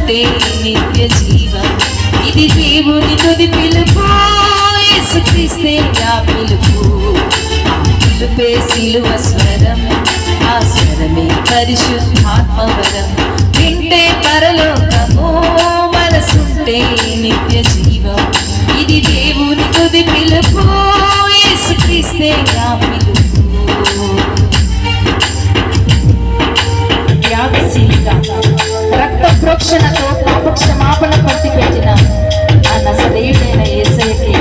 మనసుంటే నిత్య జీవం. ఇది దేవుని తుది పిలుపు, యేసుక్రీస్తే ఆ పిలుపు. ఆ పిలుపే సిలువ స్వరం, ఆ స్వరమే పరిశుద్ధాత్మవరం. వింటే పరలోకము, మనసుంటే నిత్య జీవం. ఇది దేవుని తుది పిలుపు, యేసుక్రీస్తే ఆ పిలుపు. త్యాగశీలిగా రక్త ప్రోక్షణతో పాప క్షమాపణ పట్టి పెట్టిన ఆ నజరేయుడైన యేసయ్యకి,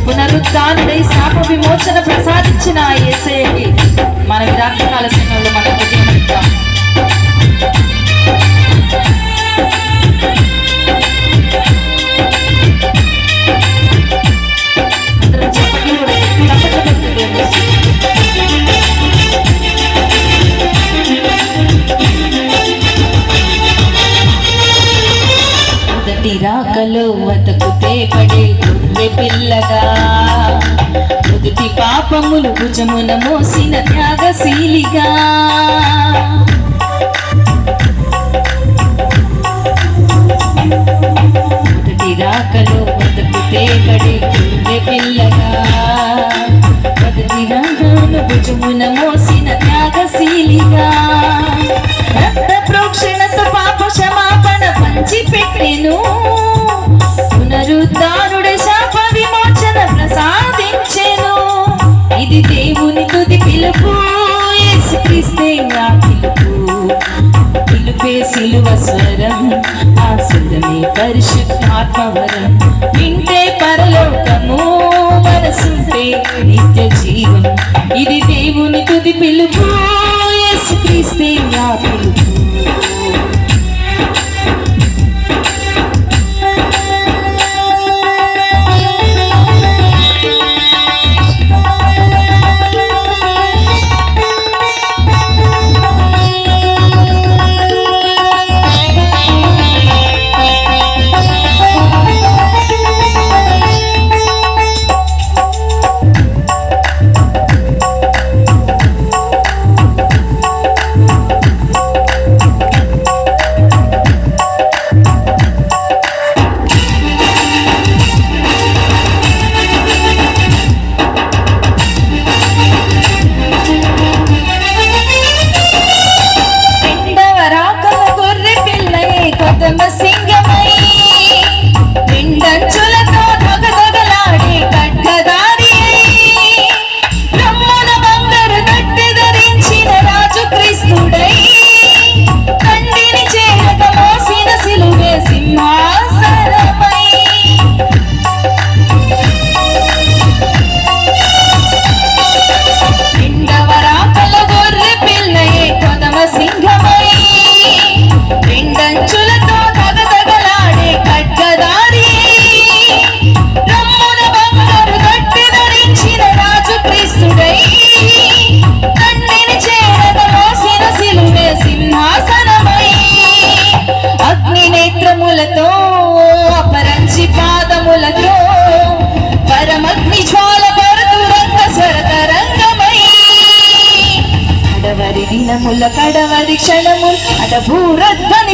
పునరుద్ధానుడై శాప విమోచన ప్రసాదించిన ఆ యేసయ్యకి మన విరాక్తకాల సమయంలో మన హృదయం రాకలో వతకుతే పడే గొర్రె పిల్లగా, మొదటి పాపములు భుజమున మోసిన త్యాగశీలిగా, మొదటి రాకలో వతకుతే పడే గొర్రె పిల్లగా, మొదటి రాకలో భుజమున మోసిన త్యాగశీలిగా, రక్త ప్రోక్షణతో పాప క్షమాపణ పంచి పెట్టెను. పునరుద్ధానుడై శాప విమోచన ప్రసాదించెను. ఇది దేవుని తుది పిలుపు, యేసుక్రీస్తే ఆ పిలుపు. పిలుపే సిలువ స్వరం, ఆ స్వరమే పరిశుద్ధాత్మవరం. వింటే పరలోకము, మనసుంటే నిత్య జీవం. ఇది దేవుని తుది పిలుపు, యేసుక్రీస్తే ఆ పిలుపు. అపరంజి పాదములతో పరమగ్ని జ్వాల పరతురంగ స్వరతరంగమై, కడవరి దినముల కడవరి క్షణము అడభూరధ్వని